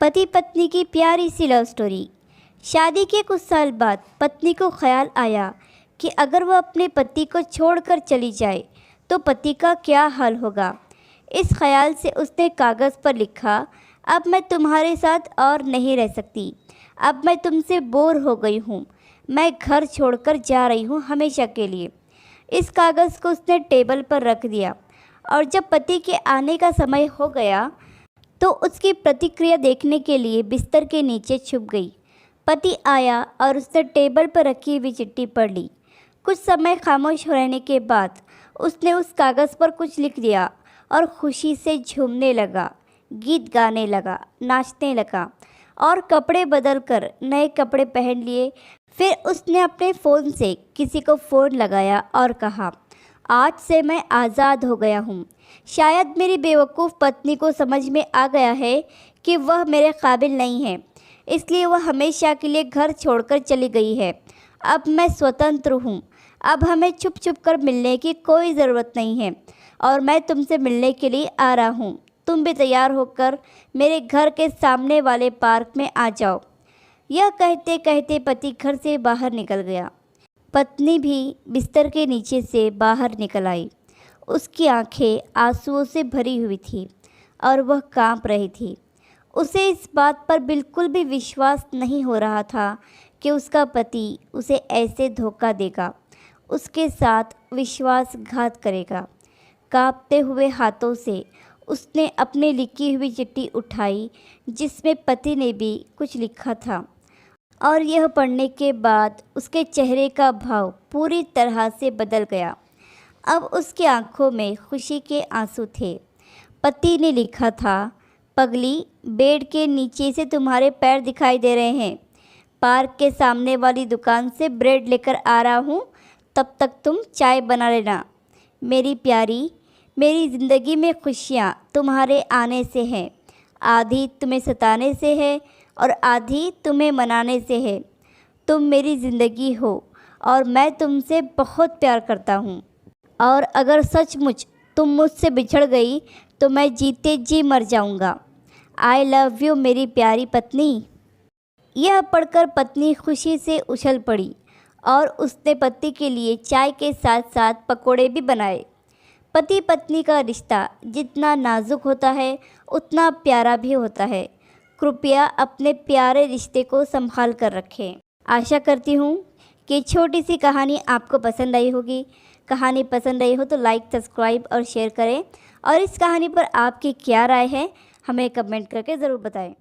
पति पत्नी की प्यारी सी लव स्टोरी। शादी के कुछ साल बाद पत्नी को ख्याल आया कि अगर वह अपने पति को छोड़कर चली जाए तो पति का क्या हाल होगा। इस ख्याल से उसने कागज़ पर लिखा, अब मैं तुम्हारे साथ और नहीं रह सकती, अब मैं तुमसे बोर हो गई हूँ, मैं घर छोड़कर जा रही हूँ हमेशा के लिए। इस कागज़ को उसने टेबल पर रख दिया और जब पति के आने का समय हो गया तो उसकी प्रतिक्रिया देखने के लिए बिस्तर के नीचे छुप गई। पति आया और उसने टेबल पर रखी हुई चिट्ठी पढ़ ली। कुछ समय खामोश रहने के बाद उसने उस कागज़ पर कुछ लिख दिया और खुशी से झूमने लगा, गीत गाने लगा, नाचने लगा और कपड़े बदलकर नए कपड़े पहन लिए। फिर उसने अपने फ़ोन से किसी को फ़ोन लगाया और कहा, आज से मैं आज़ाद हो गया हूँ। शायद मेरी बेवकूफ़ पत्नी को समझ में आ गया है कि वह मेरे काबिल नहीं है, इसलिए वह हमेशा के लिए घर छोड़कर चली गई है। अब मैं स्वतंत्र हूँ, अब हमें छुप छुप कर मिलने की कोई ज़रूरत नहीं है और मैं तुमसे मिलने के लिए आ रहा हूँ। तुम भी तैयार होकर मेरे घर के सामने वाले पार्क में आ जाओ। यह कहते कहते पति घर से बाहर निकल गया। पत्नी भी बिस्तर के नीचे से बाहर निकल आई। उसकी आंखें आंसुओं से भरी हुई थी और वह कांप रही थी। उसे इस बात पर बिल्कुल भी विश्वास नहीं हो रहा था कि उसका पति उसे ऐसे धोखा देगा, उसके साथ विश्वासघात करेगा। कांपते हुए हाथों से उसने अपनी लिखी हुई चिट्ठी उठाई जिसमें पति ने भी कुछ लिखा था और यह पढ़ने के बाद उसके चेहरे का भाव पूरी तरह से बदल गया। अब उसकी आंखों में खुशी के आंसू थे। पति ने लिखा था, पगली, बेड के नीचे से तुम्हारे पैर दिखाई दे रहे हैं। पार्क के सामने वाली दुकान से ब्रेड लेकर आ रहा हूँ, तब तक तुम चाय बना लेना। मेरी प्यारी, मेरी ज़िंदगी में खुशियाँ तुम्हारे आने से हैं, आधी तुम्हें सताने से है और आधी तुम्हें मनाने से है। तुम मेरी ज़िंदगी हो और मैं तुमसे बहुत प्यार करता हूँ और अगर सचमुच तुम मुझसे बिछड़ गई तो मैं जीते जी मर जाऊँगा। आई लव यू मेरी प्यारी पत्नी। यह पढ़कर पत्नी खुशी से उछल पड़ी और उसने पति के लिए चाय के साथ साथ पकोड़े भी बनाए। पति पत्नी का रिश्ता जितना नाजुक होता है उतना प्यारा भी होता है। कृपया अपने प्यारे रिश्ते को संभाल कर रखें। आशा करती हूँ कि छोटी सी कहानी आपको पसंद आई होगी। कहानी पसंद आई हो तो लाइक, सब्सक्राइब और शेयर करें और इस कहानी पर आपकी क्या राय है हमें कमेंट करके ज़रूर बताएं।